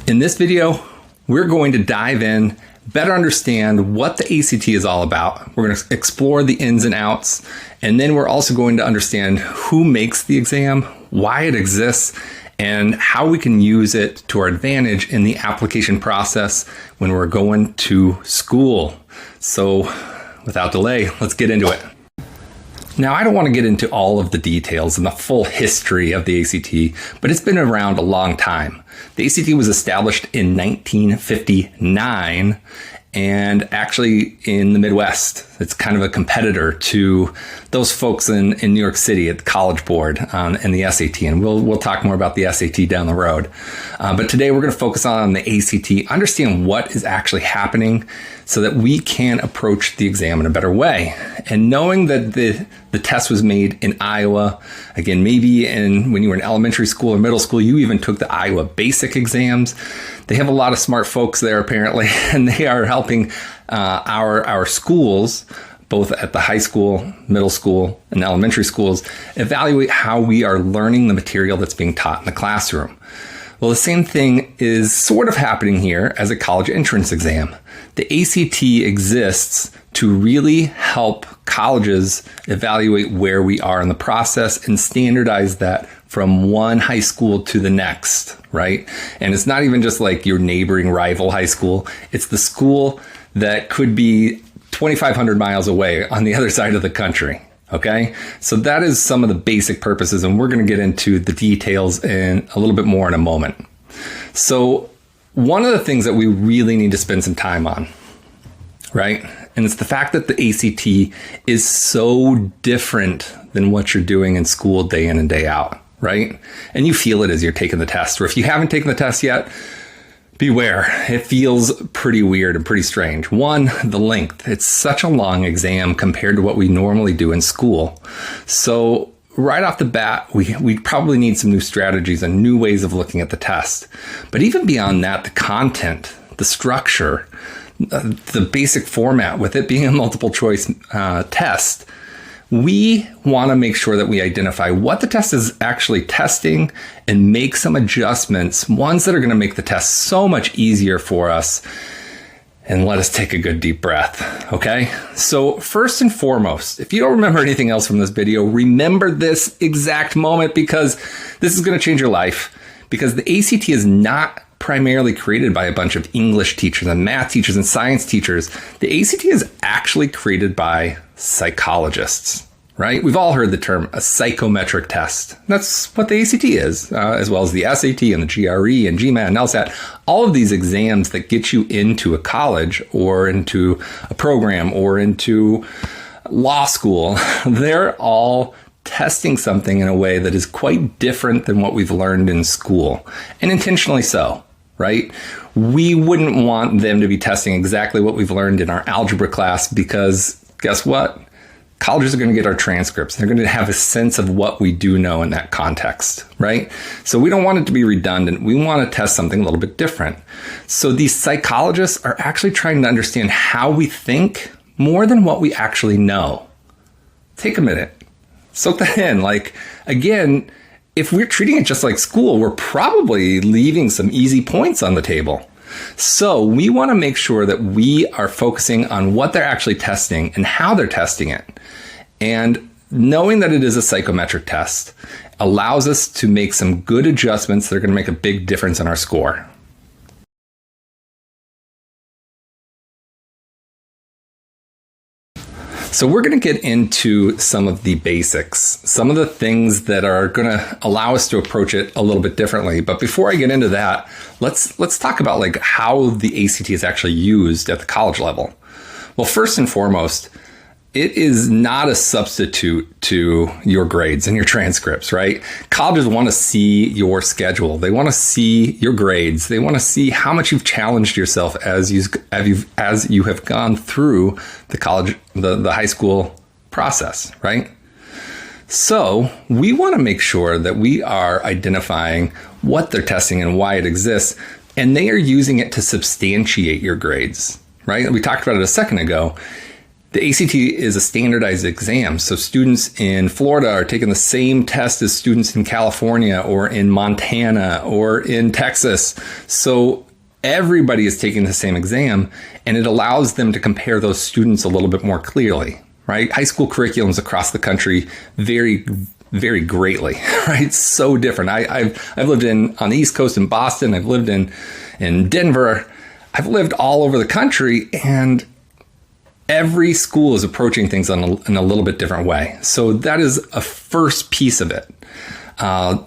In this video, we're going to dive in, better understand what the ACT is all about. We're going to explore the ins and outs, and then we're also going to understand who makes the exam, why it exists, and how we can use it to our advantage in the application process when we're going to school. So without delay, let's get into it. Now, I don't want to get into all of the details and the full history of the ACT, but it's been around a long time. The ACT was established in 1959, and actually in the Midwest. It's kind of a competitor to those folks in New York City at the College Board and the SAT, and we'll talk more about the SAT down the road. But today we're going to focus on the ACT, understand what is actually happening so that we can approach the exam in a better way. And knowing that the test was made in Iowa, again, maybe when you were in elementary school or middle school, you even took the Iowa basic exams. They have a lot of smart folks there apparently, and they are helping our schools, both at the high school, middle school, and elementary schools, evaluate how we are learning the material that's being taught in the classroom. Well, the same thing is sort of happening here as a college entrance exam. The ACT exists to really help colleges evaluate where we are in the process and standardize that from one high school to the next, right? And it's not even just like your neighboring rival high school. It's the school that could be 2,500 miles away on the other side of the country. Okay, so that is some of the basic purposes, and we're going to get into the details in a little bit more in a moment. So one of the things that we really need to spend some time on, right? And it's the fact that the ACT is so different than what you're doing in school day in and day out, right? And you feel it as you're taking the test, or if you haven't taken the test yet, beware. It feels pretty weird and pretty strange. One, the length. It's such a long exam compared to what we normally do in school. So right off the bat, we probably need some new strategies and new ways of looking at the test. But even beyond that, the content, the structure, the basic format, with it being a multiple choice test, we want to make sure that we identify what the test is actually testing and make some adjustments, ones that are going to make the test so much easier for us. And let us take a good deep breath, okay? So first and foremost, if you don't remember anything else from this video, remember this exact moment, because this is going to change your life. Because the ACT is not primarily created by a bunch of English teachers and math teachers and science teachers. The ACT is actually created by psychologists, right? We've all heard the term a psychometric test. That's what the ACT is, as well as the SAT and the GRE and GMAT and LSAT. All of these exams that get you into a college or into a program or into law school, they're all testing something in a way that is quite different than what we've learned in school, and intentionally so, right? We wouldn't want them to be testing exactly what we've learned in our algebra class, because guess what? Colleges are going to get our transcripts. They're going to have a sense of what we do know in that context, right? So we don't want it to be redundant. We want to test something a little bit different. So these psychologists are actually trying to understand how we think more than what we actually know. Take a minute. Soak that in. Like, again, if we're treating it just like school, we're probably leaving some easy points on the table. So we want to make sure that we are focusing on what they're actually testing and how they're testing it. And knowing that it is a psychometric test allows us to make some good adjustments that are going to make a big difference in our score. So we're going to get into some of the basics, some of the things that are going to allow us to approach it a little bit differently. But before I get into that, let's talk about like how the ACT is actually used at the college level. Well, first and foremost, it is not a substitute to your grades and your transcripts, right? Colleges want to see your schedule. They want to see your grades. They want to see how much you've challenged yourself as you have gone through the college, the high school process, right? So we want to make sure that we are identifying what they're testing and why it exists, and they are using it to substantiate your grades, right? We talked about it a second ago. The ACT is a standardized exam. So students in Florida are taking the same test as students in California or in Montana or in Texas. So everybody is taking the same exam, and it allows them to compare those students a little bit more clearly, right? High school curriculums across the country vary very greatly, right? So different. I've lived on the East Coast in Boston. I've lived in Denver. I've lived all over the country, and every school is approaching things in a little bit different way. So that is a first piece of it,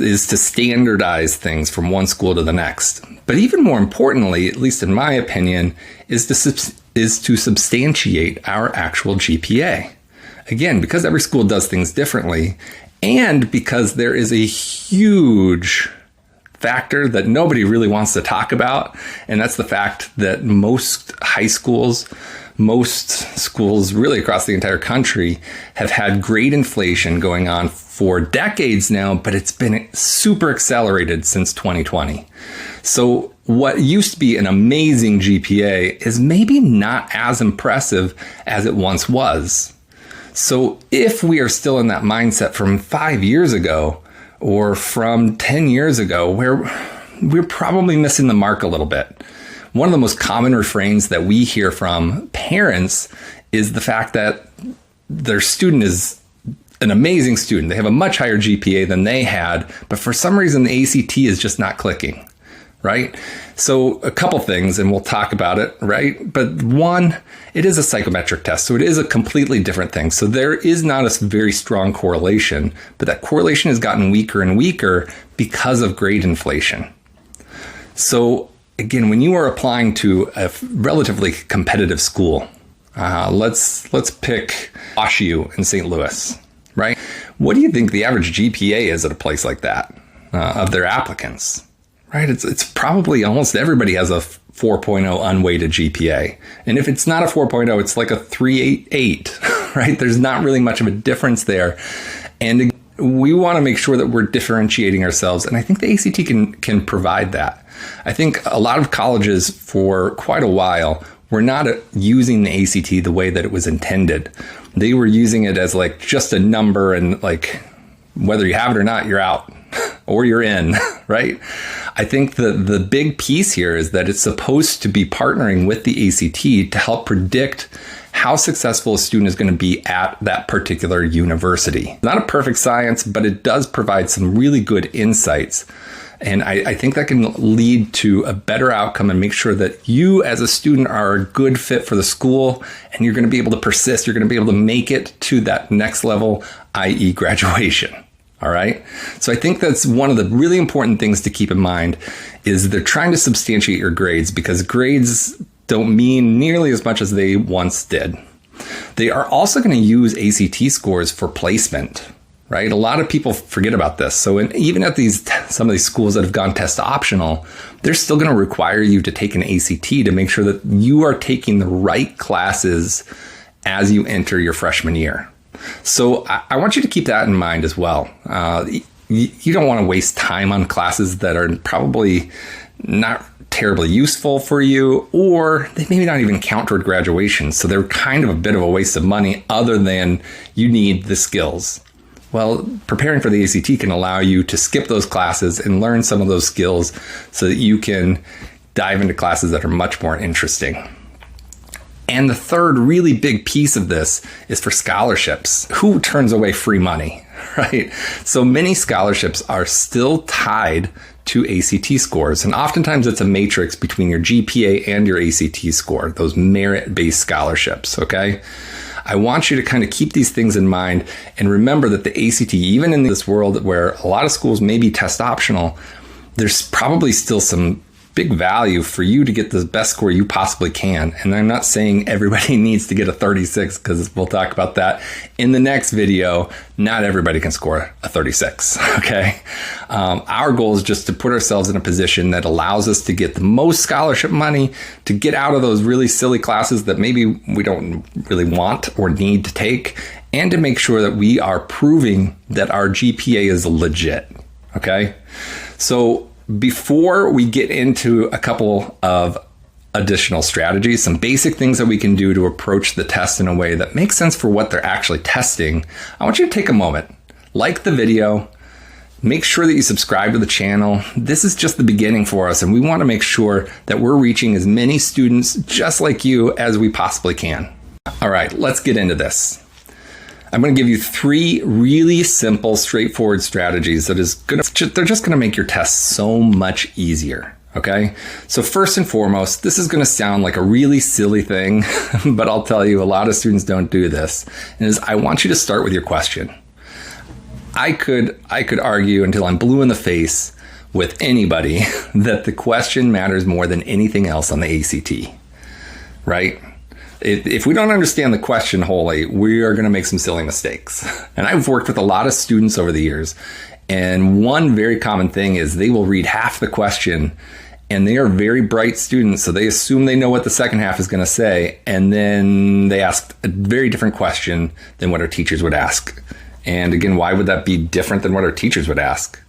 is to standardize things from one school to the next. But even more importantly, at least in my opinion, is to substantiate our actual GPA. Again, because every school does things differently, and because there is a huge factor that nobody really wants to talk about, and that's the fact that most schools really across the entire country have had grade inflation going on for decades now, but it's been super accelerated since 2020. So what used to be an amazing GPA is maybe not as impressive as it once was. So if we are still in that mindset from 5 years ago or from 10 years ago, where we're probably missing the mark a little bit. One of the most common refrains that we hear from parents is the fact that their student is an amazing student. They have a much higher GPA than they had, but for some reason the ACT is just not clicking, right? So a couple things, and we'll talk about it, right? But one, it is a psychometric test, so it is a completely different thing. So there is not a very strong correlation, but that correlation has gotten weaker and weaker because of grade inflation. So again, when you are applying to a relatively competitive school, let's pick WashU in St. Louis, right? What do you think the average GPA is at a place like that of their applicants, right? It's probably almost everybody has a 4.0 unweighted GPA. And if it's not a 4.0, it's like a 3.88, right? There's not really much of a difference there. And we want to make sure that we're differentiating ourselves. And I think the ACT can provide that. I think a lot of colleges for quite a while were not using the ACT the way that it was intended. They were using it as like just a number, and like whether you have it or not, you're out or you're in, right? I think the big piece here is that it's supposed to be partnering with the ACT to help predict how successful a student is going to be at that particular university. Not a perfect science, but it does provide some really good insights. And I think that can lead to a better outcome and make sure that you as a student are a good fit for the school, and you're going to be able to persist. You're going to be able to make it to that next level, i.e. graduation. All right. So I think that's one of the really important things to keep in mind is they're trying to substantiate your grades, because grades don't mean nearly as much as they once did. They are also going to use ACT scores for placement. Right? A lot of people forget about this. So even at some of these schools that have gone test optional, they're still going to require you to take an ACT to make sure that you are taking the right classes as you enter your freshman year. So I want you to keep that in mind as well. You don't want to waste time on classes that are probably not terribly useful for you, or they maybe not even count toward graduation. So they're kind of a bit of a waste of money, other than you need the skills. Well, preparing for the ACT can allow you to skip those classes and learn some of those skills so that you can dive into classes that are much more interesting. And the third really big piece of this is for scholarships. Who turns away free money, right? So many scholarships are still tied to ACT scores. And oftentimes it's a matrix between your GPA and your ACT score, those merit-based scholarships, okay? I want you to kind of keep these things in mind and remember that the ACT, even in this world where a lot of schools may be test optional, there's probably still some big value for you to get the best score you possibly can. And I'm not saying everybody needs to get a 36, because we'll talk about that in the next video. Not everybody can score a 36, okay? Our goal is just to put ourselves in a position that allows us to get the most scholarship money, to get out of those really silly classes that maybe we don't really want or need to take, and to make sure that we are proving that our GPA is legit, okay? So before we get into a couple of additional strategies, some basic things that we can do to approach the test in a way that makes sense for what they're actually testing, I want you to take a moment, like the video, make sure that you subscribe to the channel. This is just the beginning for us, and we want to make sure that we're reaching as many students just like you as we possibly can. All right, let's get into this. I'm going to give you 3 really simple, straightforward strategies they're just going to make your test so much easier. Okay, so first and foremost, this is going to sound like a really silly thing, but I'll tell you, a lot of students don't do this. And is I want you to start with your question. I could argue until I'm blue in the face with anybody that the question matters more than anything else on the ACT, right? If we don't understand the question wholly, we are going to make some silly mistakes. And I've worked with a lot of students over the years, and one very common thing is they will read half the question, and they are very bright students, so they assume they know what the second half is going to say, and then they ask a very different question than what our teachers would ask. And again, why would that be different than what our teachers would ask?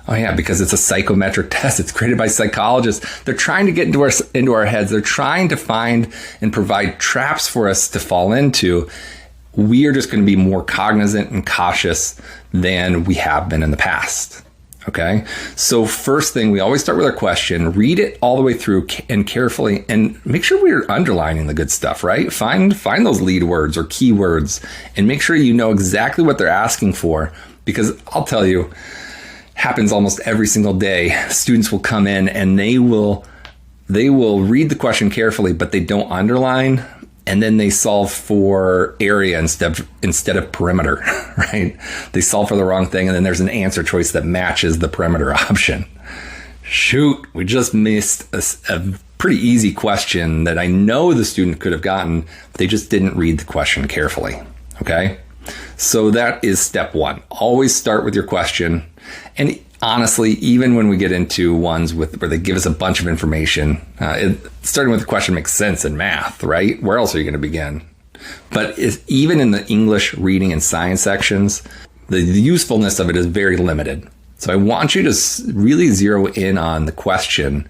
Oh yeah, because it's a psychometric test. It's created by psychologists. They're trying to get into our heads. They're trying to find and provide traps for us to fall into. We are just going to be more cognizant and cautious than we have been in the past. Okay, so first thing, we always start with our question, read it all the way through and carefully, and make sure we're underlining the good stuff, right? Find those lead words or keywords and make sure you know exactly what they're asking for, because I'll tell you, happens almost every single day. Students will come in and they will read the question carefully, but they don't underline, and then they solve for area instead of perimeter, right? They solve for the wrong thing, and then there's an answer choice that matches the perimeter option. Shoot, we just missed a pretty easy question that I know the student could have gotten. They just didn't read the question carefully, okay? So that is step 1. Always start with your question. And honestly, even when we get into ones where they give us a bunch of information, starting with the question makes sense in math, right? Where else are you going to begin? But even in the English reading and science sections, the usefulness of it is very limited. So I want you to really zero in on the question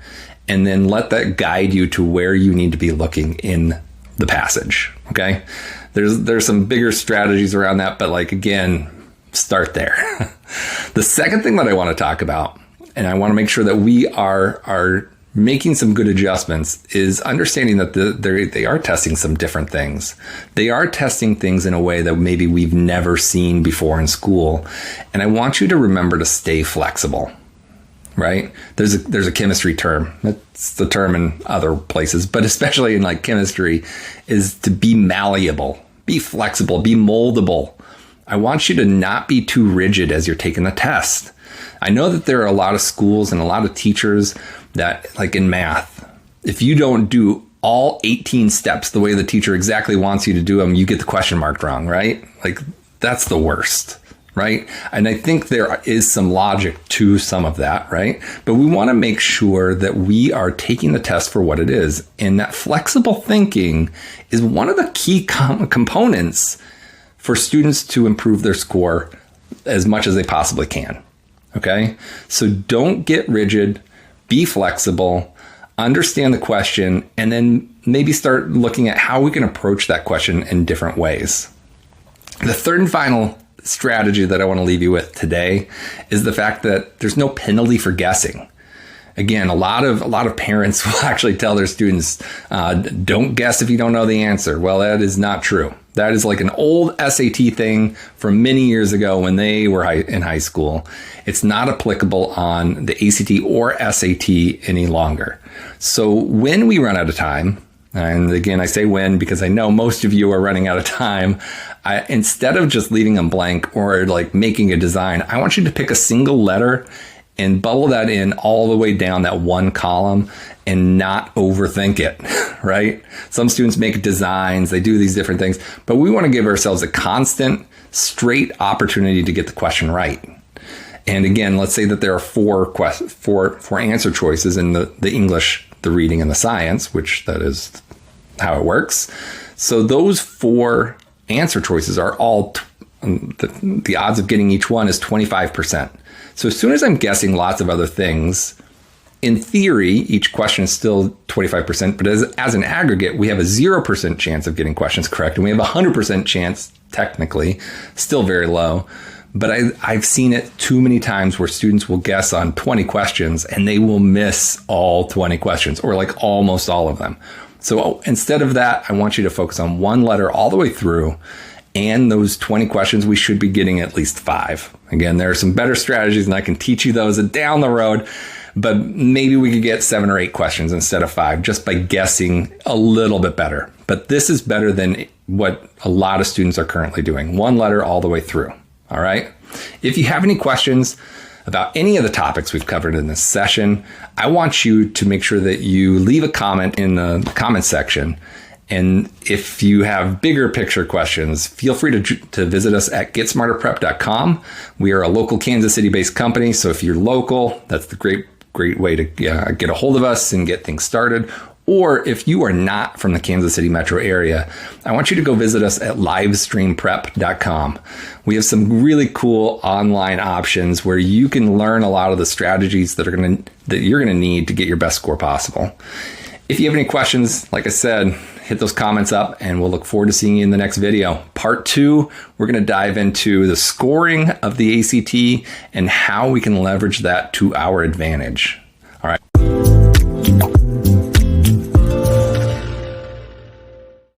and then let that guide you to where you need to be looking in the passage, okay? There's some bigger strategies around that, but again, start there. The second thing that I want to talk about, and I want to make sure that we are making some good adjustments, is understanding that they are testing some different things. They are testing things in a way that maybe we've never seen before in school. And I want you to remember to stay flexible, right? There's a chemistry term. That's the term in other places, but especially in chemistry, is to be malleable, be flexible, be moldable. I want you to not be too rigid as you're taking the test. I know that there are a lot of schools and a lot of teachers that, in math, if you don't do all 18 steps the way the teacher exactly wants you to do them, you get the question marked wrong, right? That's the worst, right? And I think there is some logic to some of that, right? But we want to make sure that we are taking the test for what it is. And that flexible thinking is one of the key components for students to improve their score as much as they possibly can. Okay? So don't get rigid, be flexible, understand the question, and then maybe start looking at how we can approach that question in different ways. The third and final strategy that I want to leave you with today is the fact that there's no penalty for guessing. Again, a lot of parents will actually tell their students, don't guess if you don't know the answer. Well, that is not true. That is an old SAT thing from many years ago when they were in high school. It's not applicable on the ACT or SAT any longer. So when we run out of time, and again, I say when because I know most of you are running out of time, instead of just leaving them blank or making a design, I want you to pick a single letter and bubble that in all the way down that one column and not overthink it, right? Some students make designs, they do these different things, but we want to give ourselves a constant, straight opportunity to get the question right. And again, let's say that there are four answer choices in the English, the reading, and the science, which that is how it works. So those 4 answer choices are all, the odds of getting each one is 25%. So as soon as I'm guessing lots of other things, In theory, each question is still 25%, but as an aggregate, we have a 0% chance of getting questions correct, and we have a 100% chance, technically, still very low. But I've seen it too many times where students will guess on 20 questions and they will miss all 20 questions, or like almost all of them. So instead of that, I want you to focus on one letter all the way through, and those 20 questions, we should be getting at least 5. Again, there are some better strategies, and I can teach you those down the road. But maybe we could get 7 or 8 questions instead of 5 just by guessing a little bit better. But this is better than what a lot of students are currently doing. One letter all the way through. All right. If you have any questions about any of the topics we've covered in this session, I want you to make sure that you leave a comment in the comment section. And if you have bigger picture questions, feel free to visit us at getsmarterprep.com. We are a local Kansas City-based company. So if you're local, that's the great way to get a hold of us and get things started. Or if you are not from the Kansas City metro area, I want you to go visit us at livestreamprep.com. We have some really cool online options where you can learn a lot of the strategies that you're going to need to get your best score possible. If you have any questions, like I said, hit those comments up, and we'll look forward to seeing you in the next video. Part 2, we're going to dive into the scoring of the ACT and how we can leverage that to our advantage.